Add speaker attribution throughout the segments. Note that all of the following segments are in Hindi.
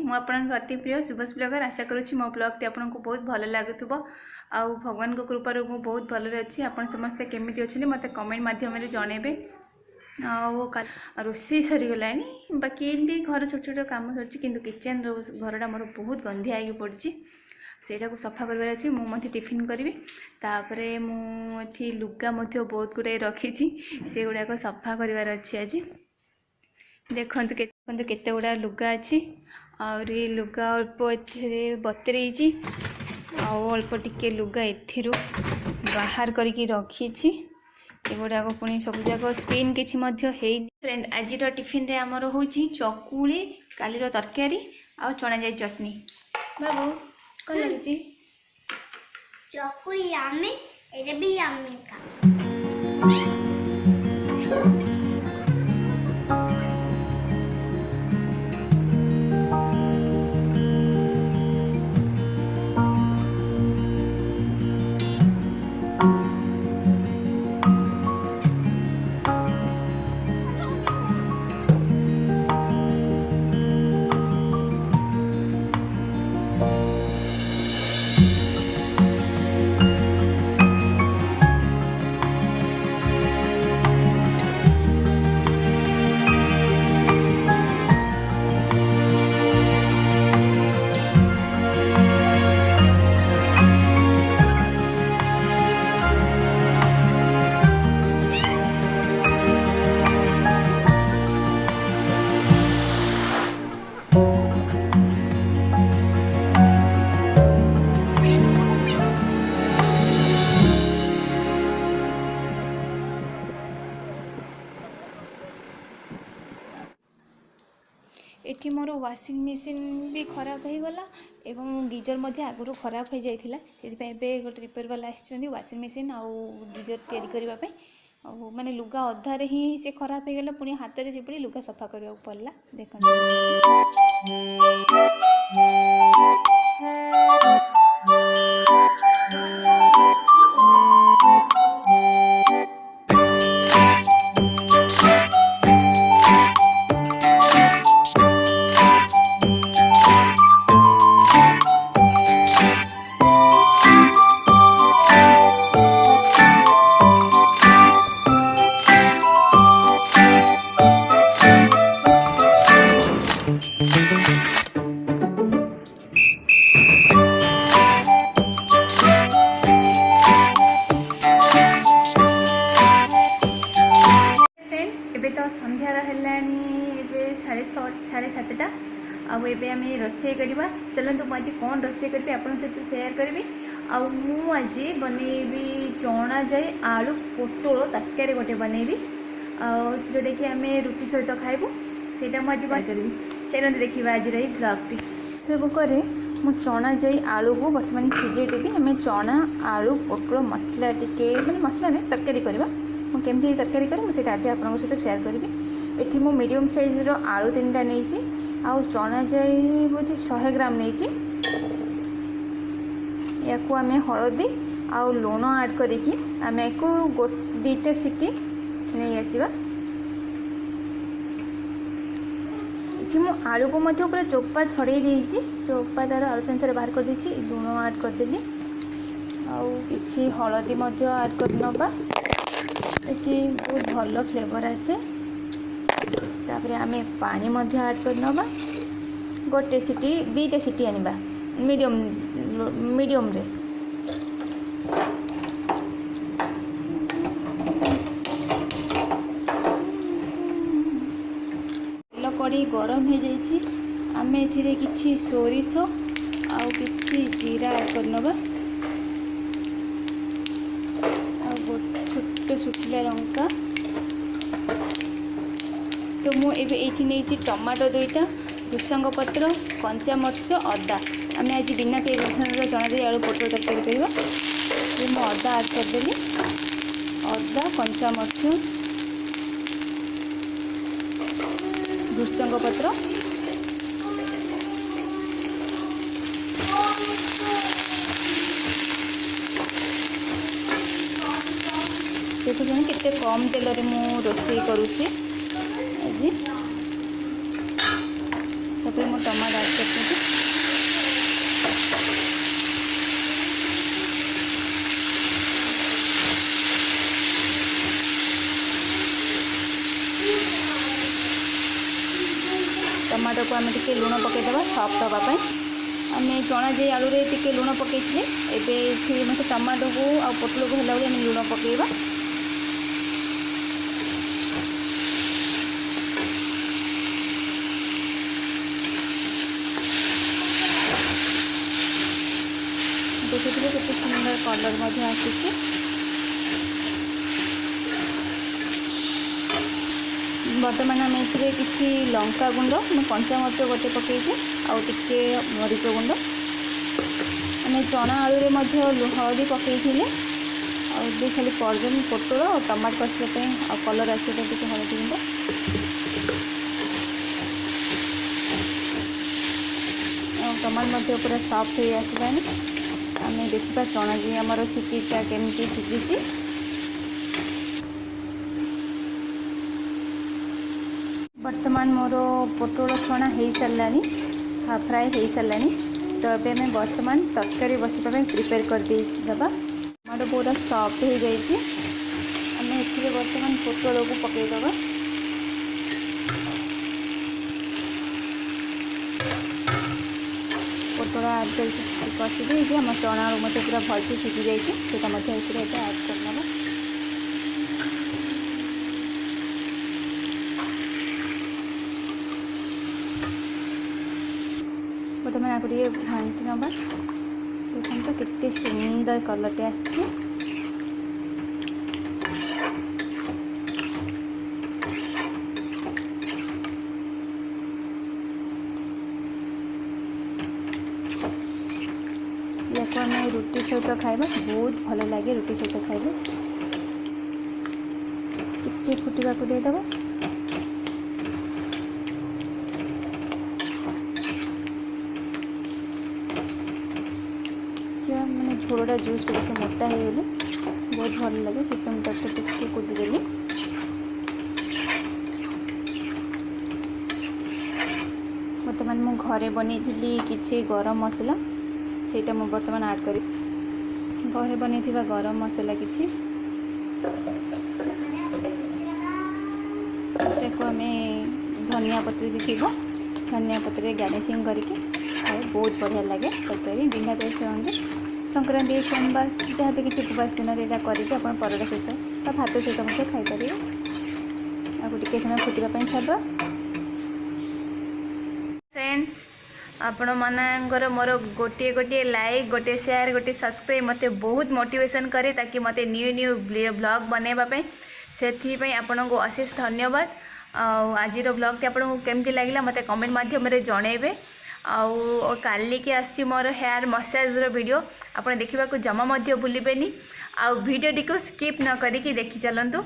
Speaker 1: मुझे अति प्रिय शुभस ब्लॉगर। आशा करुँची मो ब्लॉगटी आपको बहुत भल लगुव आउ भगवान को कृपार मु बहुत भलरे अच्छी। आपन समस्ते केमिति अच्छे मत कमेंट माध्यम जनइबे। रोषे सरीगला बाकी एमती घर छोट छोट कम सर कि किचेन घरटा मोर बहुत गंधिया पड़ी सेटा को सफा कर अच्छी। मुझे टिफिन करी तापरे मुझे लुगा बहुत गुड़ाई रखी से गुड़ाक सफा कर अच्छी। आज देखो केते गुड़ा लुगा अच्छी और लुगा अल्प ए बतरे अल्प टिके लुगा एथिरू बाहर करके रखी एगुड़ाक पुणी सब जाक स्पिन किसी फ्रेंड। आज टिफिन रे आमर हूँ चकुली कालीर तरकारी आ चना जाई चटनी। बाबू कौन लगी
Speaker 2: चकुली आमे एटा भी आमे का
Speaker 1: एठी मोर वाशिंग मशीन भी खराब हो गला एवं गीजर मध्य आगुरी खराब हो जाइथिला सेति गोटे रिपेयर वाला आसी वाशिंग मशीन आउ गीजर तैयारी करने माने लुगा अधारे ही से खराब हो गला पुणी हाथ में जेपड़ी लुगा सफा करने पड़ला। देखो संध्यार है 6:30 आउ एबे आम रोषे करवा। चलते मुझे कौन रोषे करी आप सहित सेयार करी। आज बनैबी चना जाई आलू पोटल तरकारी गोटे बनैबी जोटा कि आम रुटी सहित खाइबू सेटा मुझे करी। चलते देखा आज ब्लॉगटी से बुकरे मु चना जाई आलू को बर्तमान सीझे देवी। आम चना आलू पोटल मसला टिके मैंने मसला नहीं तरकारी करवा केमती तरकारी करी मुझे आज आप सहित सेयार करी। एठी मु मीडियम साइज आलू 3टा नहीं आउ चना जाई बोझे 100 ग्राम नहीं या आम हलदी आउ लुण ऐड करिकी आम या 2टा सीटी नहीं आसवा। ये मु आलू को मध्य पूरा चोपा छड़े देती चोपा तार आलू संसार बाहर कर देती लुण ऐड करदेली आउ किछि हलदी मध्य ऐड कर नबा कि बहुत भल फ्लेवर आसे। तापर आम पानी मध्य ऐड कर नबा गोटे सीटी 2टा सीटी आनिबा मीडियम रे। तेल कड़ी गरम हो जाइए आम ए किछि सोरिष आउ किछि जीरा ऐड कर नबा छोट सुखिला लंका। तो मुझे नहीं टमाटो 2टा भृषंग पत्र कंचा मर्च अदा आम आज बिना पियाज रसुन चना जाई आलू पोटल तरकारी करवा। मु अदा ऐड करदेली अदा कंचा मर्च भृषंग पत्र देखुन केते कम तेल रे मु रोषे करूची। आज तापर मो टमाटो ऐड करते टमाटो को आम टे लुण पकईदे सफ्ट हाँपाई आम चना जे आलू टे लुण पकई एवं टमाटो को आ पोटल को है लुण पकईबा देखिए केते सुंदर कलर आसूँ बर्तमान आम ए कि लंका गुंड मैं कंचा मरच गोटे पकई आउ टे मरीच गुंड आम चना आलू हलदी पकई आए खाली करदेन पोटल और टमाटो कषापी आ कलर आसपा टे हलदी गुंड टमाटो पूरा सॉफ्ट हो आसलानी आम देखा चना जी आमर सिटीटा केमती सिझी वर्तमान मोर पोटल छणा हो सारानी हाफ फ्राए हो सारानी तो ये आम वर्तमान तरकारी बसापी प्रिपेयर कर देवा टमाटो पूरा सॉफ्ट हो जाए आम ए वर्तमान पोटल को पकईदे पोटल आड कर कषि दे आम चना मत पूरा भलसे सिझी जाइए ऐड करना बर्तमान आपको ये भांटी नवा देखते तो कितने सुंदर कलरटे आसी या आम रुटी सहित खाइबा बहुत भल लगे रुटी सहित खाइबा टिके फुटवा को देदेबा मैंने झोलटा जूस टे मोटा हो गले बहुत भल लगे से टिके कुदिदेली बर्तमान मु घरे बनी किसी गरम मसला सेटा मु बर्तमान ऐड करी घरे बनी गरम मसला किसी से को आम धनिया पत्र भी थी धनिया पत्र गार्निशिंग करके बहुत बढ़िया लगे तरकारी बिना पेस्ट संक्रांति सोमवार जहाँ भी किसी उपवास दिन यहाँ करके परोटा सहित भात सहित खाईपर आपको टे समय फुटापी छाड़ फ्रेंड्स आपण मानकर मोर गोटे गोटे लाइक गोटे शेयर गोटे सब्सक्राइब मत बहुत मोटिवेशन करे ताकि मत न्यू न्यू ब्लॉग बनवाई से आपन को अशेष धन्यवाद आज ब्लॉग आपको केमती लगे मत कमेंट माध्यम जनइबे आउ काली की आसी मोर हेयर मसाज वीडियो आप देखा जमा भूलें आउ वीडियो टी को स्किप न करी देखी चलतु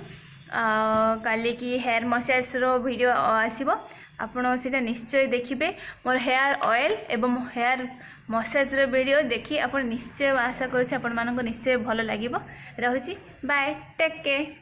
Speaker 1: काली की हेयर मसाज वीडियो आसो आपड़ से निश्चय देखिए मोर हेयर ऑयल एवं हेयर मसाज वीडियो देखी आप निश्चय आशा करुँच आपण मानक निश्चय भल लगे रहुची बाय टेक केयर।